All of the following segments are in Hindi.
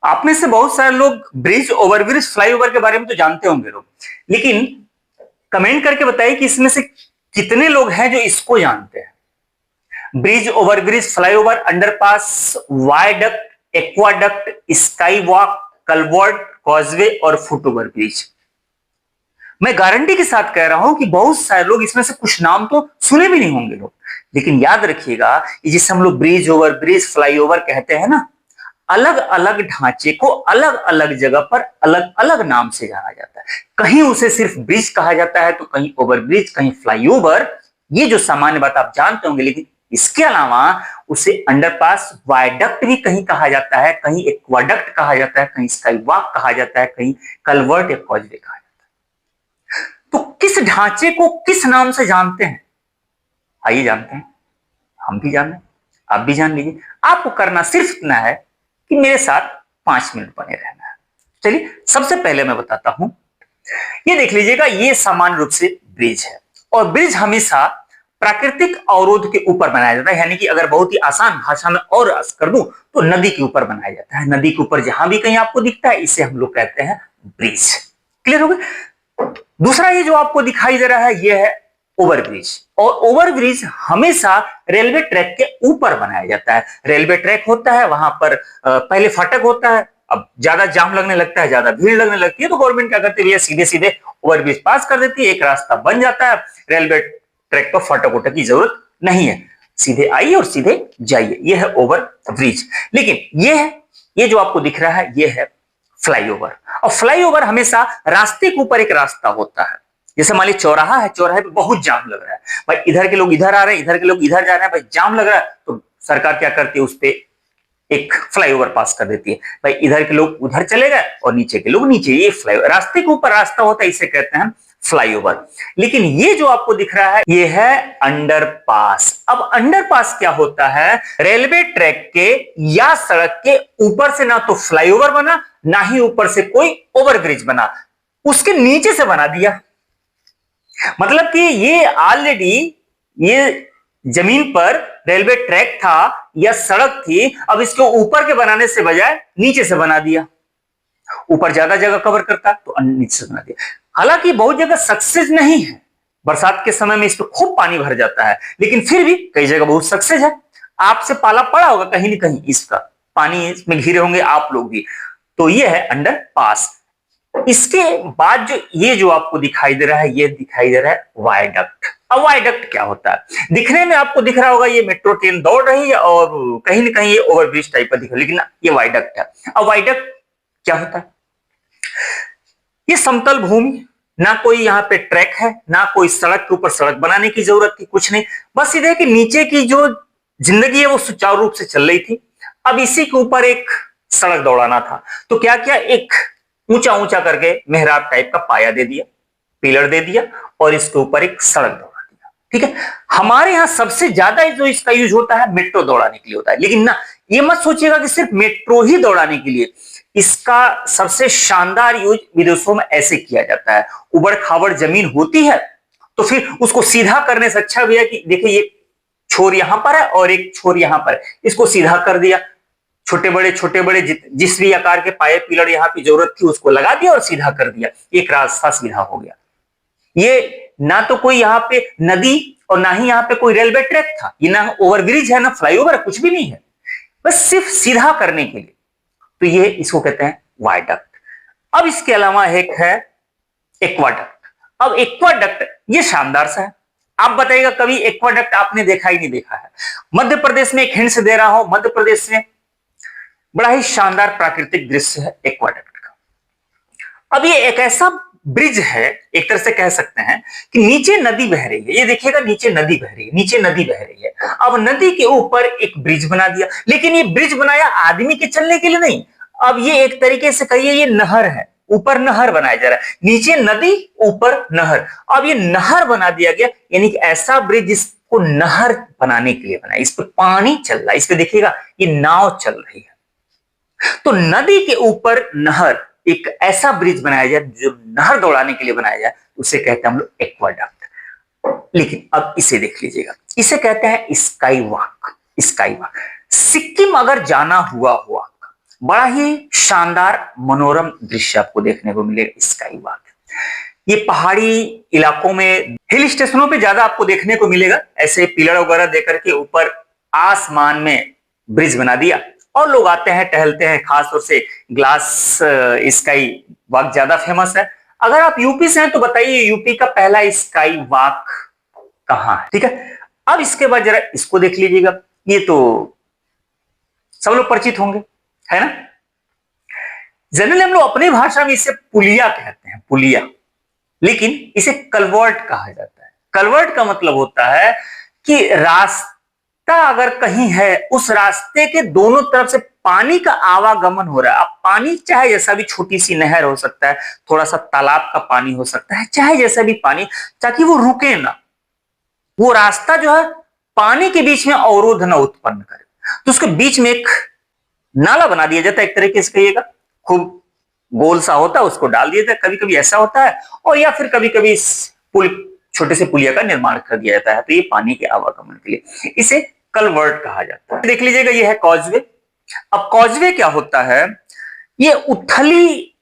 आप में से बहुत सारे लोग ब्रिज, ओवरब्रिज, फ्लाईओवर के बारे में तो जानते होंगे लोग, लेकिन कमेंट करके बताइए कि इसमें से कितने लोग हैं जो इसको जानते हैं। Bridge, overbridge, flyover, underpass, viaduct, aqueduct, sky walk, culvert, causeway और फुट ओवर ब्रिज। मैं गारंटी के साथ कह रहा हूं कि बहुत सारे लोग इसमें से कुछ नाम तो सुने भी नहीं होंगे लोग, लेकिन याद रखिएगा जिसे हम लोग ब्रिज, ओवरब्रिज, फ्लाईओवर कहते हैं ना, अलग अलग ढांचे को अलग अलग जगह पर अलग अलग नाम से जाना जाता है। कहीं उसे सिर्फ ब्रिज कहा जाता है, तो कहीं ओवरब्रिज, कहीं फ्लाईओवर। ये जो सामान्य बात आप जानते होंगे, लेकिन इसके अलावा उसे अंडरपास, वायडक्ट भी कहीं कहा जाता है, कहीं एक्वाडक्ट कहा जाता है, कहीं स्काई वॉक कहा जाता है, कहीं कलवर्ट या कॉजवे कहा जाता है। तो किस ढांचे को किस नाम से जानते हैं, आइए जानते हैं। हम भी जान लें, आप भी जान लीजिए। आपको करना सिर्फ इतना है कि मेरे साथ 5 मिनट बने रहना है। चलिए सबसे पहले मैं बताता हूं, ये देख लीजिएगा, ये सामान्य रूप से ब्रिज है, और ब्रिज हमेशा प्राकृतिक अवरोध के ऊपर बनाया जाता है। यानी कि अगर बहुत ही आसान भाषा में और कर दूं तो नदी के ऊपर बनाया जाता है। नदी के ऊपर जहां भी कहीं आपको दिखता है, इसे हम लोग कहते हैं ब्रिज। क्लियर हो गया। दूसरा ये जो आपको दिखाई दे रहा है, ये है ओवरब्रिज, और ओवरब्रिज हमेशा रेलवे ट्रैक के ऊपर बनाया जाता है। रेलवे ट्रैक होता है, वहां पर पहले फाटक होता है, अब ज्यादा जाम लगने लगता है, ज्यादा भीड़ लगने लगती है, तो गवर्नमेंट क्या करती है, सीधे सीधे ओवरब्रिज पास कर देती है, एक रास्ता बन जाता है। रेलवे ट्रैक पर फाटक वोटक की जरूरत नहीं है, सीधे आइए और सीधे जाइए। यह है ओवर ब्रिज। लेकिन ये जो आपको दिख रहा है, यह है फ्लाईओवर। और फ्लाईओवर हमेशा रास्ते के ऊपर एक रास्ता होता है। जैसे मान लीजिए चौराहा है, चौराहे पे बहुत जाम लग रहा है, भाई इधर के लोग इधर आ रहे हैं, इधर के लोग इधर जा रहे हैं, भाई जाम लग रहा है, तो सरकार क्या करती है, उस पे एक फ्लाईओवर पास कर देती है। भाई इधर के लोग उधर चले गए और नीचे के लोग नीचे। ये फ्लाईओवर, रास्ते के ऊपर रास्ता होता है, इसे कहते हैं फ्लाईओवर। लेकिन ये जो आपको दिख रहा है, ये है अंडरपास। अब अंडरपास क्या होता है, रेलवे ट्रैक के या सड़क के ऊपर से ना तो फ्लाईओवर बना, ना ही ऊपर से कोई ओवरब्रिज बना, उसके नीचे से बना दिया। मतलब कि ये ऑलरेडी ये जमीन पर रेलवे ट्रैक था या सड़क थी, अब इसको ऊपर के बनाने से बजाय नीचे से बना दिया। ऊपर ज्यादा जगह कवर करता तो नीचे से बना दिया। हालांकि बहुत जगह सक्सेस नहीं है, बरसात के समय में इस पर खूब पानी भर जाता है, लेकिन फिर भी कई जगह बहुत सक्सेस है। आपसे पाला पड़ा होगा कहीं ना कहीं, इसका पानी इसमें घिरे होंगे आप लोग भी। तो ये है अंडरपास। इसके बाद ये जो आपको दिखाई दे रहा है, ये दिखाई दे रहा है वायडक्ट। अब वायडक्ट क्या होता है, दिखने में आपको दिख रहा होगा ये मेट्रो ट्रेन दौड़ रही है और कहीं ना कहीं ये ओवरब्रिज टाइप का दिख रहा है, लेकिन ये वायडक्ट है। अब वायडक्ट क्या होता है, ये समतल भूमि, ना कोई यहाँ पे ट्रैक है, ना कोई सड़क के ऊपर सड़क बनाने की जरूरत थी, कुछ नहीं, बस सीधे कि नीचे की जो जिंदगी है वो सुचारू रूप से चल रही थी। अब इसी के ऊपर एक सड़क दौड़ाना था, तो क्या किया, एक ऊंचा ऊंचा करके मेहराब टाइप का पाया दे दिया, पिलर दे दिया, और इसके ऊपर एक सड़क दौड़ा दिया। ठीक है, हमारे यहां सबसे ज्यादा जो इसका यूज होता है मेट्रो दौड़ाने के लिए होता है, लेकिन ना ये मत सोचिएगा कि सिर्फ मेट्रो ही दौड़ाने के लिए। इसका सबसे शानदार यूज विदेशों में ऐसे किया जाता है, उबड़ खाबड़ जमीन होती है, तो फिर उसको सीधा करने से अच्छा भी है कि देखिए ये छोर यहां पर है और एक छोर यहां पर, इसको सीधा कर दिया, छोटे बड़े जिस भी आकार के पाए पिलर यहाँ पे जरूरत थी उसको लगा दिया और सीधा कर दिया, एक रास्ता सीधा हो गया। ये ना तो कोई यहाँ पे नदी और ना ही यहाँ पे कोई रेलवे ट्रैक था, ये ना ओवरब्रिज है ना फ्लाईओवर, कुछ भी नहीं है, बस सिर्फ सीधा करने के लिए। तो ये इसको कहते हैं वायडक्ट। अब इसके अलावा एक है एक्वाडक्ट। अब एक्वाडक्ट ये शानदार सा है, आप बताइएगा कभी एक्वाडक्ट आपने देखा ही नहीं देखा है। मध्य प्रदेश में एक हिंट से दे रहा हूं, मध्य प्रदेश में बड़ा ही शानदार प्राकृतिक दृश्य है एक्वाडक्ट का। अब ये एक ऐसा ब्रिज है, एक तरह से कह सकते हैं कि नीचे नदी बह रही है, ये देखिएगा नीचे नदी बह रही है, नीचे नदी बह रही है। अब नदी के ऊपर एक ब्रिज बना दिया, लेकिन ये ब्रिज बनाया आदमी के चलने के लिए नहीं। अब ये एक तरीके से कहिए ये नहर है, ऊपर नहर बनाया जा रहा है, नीचे नदी ऊपर नहर। अब ये नहर बना दिया गया, यानी कि ऐसा ब्रिज जिसको नहर बनाने के लिए बनाया, इस पर पानी चल रहा है, इस पर देखिएगा ये नाव चल रही है। तो नदी के ऊपर नहर, एक ऐसा ब्रिज बनाया जाए जो नहर दौड़ाने के लिए बनाया जाए, उसे कहते हैं हम लोग एक्वाडक्ट। लेकिन अब इसे देख लीजिएगा, इसे कहते हैं sky walk. Sky walk, Sikkim अगर जाना हुआ हो आपका, बड़ा ही शानदार मनोरम दृश्य आपको देखने को मिलेगा स्काई वॉक। ये पहाड़ी इलाकों में, हिल स्टेशनों पे ज्यादा आपको देखने को मिलेगा। ऐसे पिलर वगैरह देकर के ऊपर आसमान में ब्रिज बना दिया और लोग आते हैं, टहलते हैं। खासतौर से ग्लास स्काई वॉक ज्यादा फेमस है। अगर आप यूपी से हैं तो बताइए यूपी का पहला स्काई वॉक कहां है? ठीक है, अब इसके बाद जरा इसको देख लीजिएगा। ये तो सब लोग परिचित होंगे, है ना। जनरली हम लोग अपनी भाषा में इसे पुलिया कहते हैं, पुलिया, लेकिन इसे कलवर्ट कहा जाता है। कलवर्ट का मतलब होता है कि रास्ता अगर कहीं है, उस रास्ते के दोनों तरफ से पानी का आवागमन हो रहा है। अब पानी चाहे जैसा भी, छोटी सी नहर हो सकता है, थोड़ा सा तालाब का पानी हो सकता है, चाहे जैसा भी पानी, ताकि वो रुके ना, वो रास्ता जो है पानी के बीच में अवरोध न उत्पन्न करे, तो उसके बीच में एक नाला बना दिया जाता है। एक तरीके से कहिएगा, खूब गोल सा होता है, उसको डाल दिया जाता है। कभी कभी ऐसा होता है, और या फिर कभी कभी पुल, छोटे से पुलिया का निर्माण कर दिया जाता है, तो ये पानी के आवागमन के लिए इसे कलवर्ट कहा जाता है। देख लीजिएगा, ये है कॉजवे। अब कॉजवे क्या होता है? ये उथली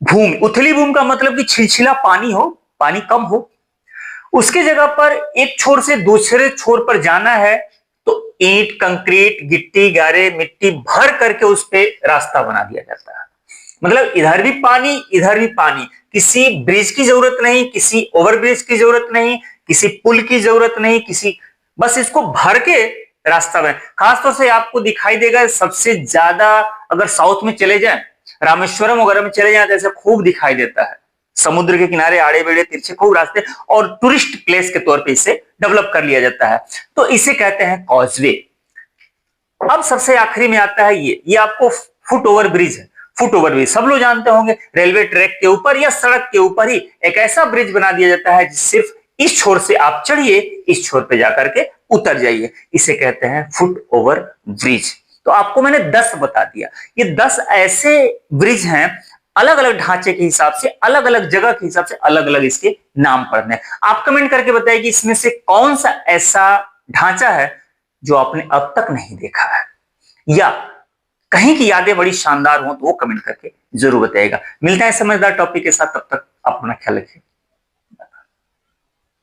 भूमि, उथली भूमि का मतलब कि छिलछिला पानी हो, पानी कम हो, उसके जगह पर एक छोर से दूसरे छोर पर जाना है, तो ईंट, कंक्रीट, गिट्टी, गारे, मिट्टी भर करके उस पे रास्ता बना दिया जाता है। मतलब इधर भी पानी, इधर भी पानी, किसी ब्रिज की जरूरत नहीं, किसी ओवरब्रिज की जरूरत नहीं, किसी पुल की जरूरत नहीं, किसी, बस इसको भर के रास्ता बने। खासतौर से आपको दिखाई देगा सबसे ज्यादा, अगर साउथ में चले जाएं, रामेश्वरम वगैरह में चले जाएं, तो ऐसे खूब दिखाई देता है। समुद्र के किनारे आड़े बेड़े तिरछे खूब रास्ते, और टूरिस्ट प्लेस के तौर पे इसे डेवलप कर लिया जाता है, तो इसे कहते हैं कॉजवे। अब सबसे आखिरी में आता है ये आपको फुट ओवर ब्रिज है। फुट ओवर ब्रिज सब लोग जानते होंगे, रेलवे ट्रैक के ऊपर या सड़क के ऊपर ही एक ऐसा ब्रिज बना दिया जाता है, सिर्फ इस छोर से आप चढ़िए, इस छोर पे जाकर के उतर जाइए, इसे कहते हैं फुट ओवर ब्रिज। तो आपको मैंने 10 बता दिया। ये 10 ऐसे ब्रिज हैं, अलग अलग ढांचे के हिसाब से, अलग अलग जगह के हिसाब से अलग अलग इसके नाम पड़ते हैं। आप कमेंट करके बताइए कि इसमें से कौन सा ऐसा ढांचा है जो आपने अब तक नहीं देखा है, या कहीं की यादें बड़ी शानदार हो, तो वो कमेंट करके जरूर बताइएगा। मिलते हैं समझदार टॉपिक के साथ, तब तक अपना ख्याल रखिए।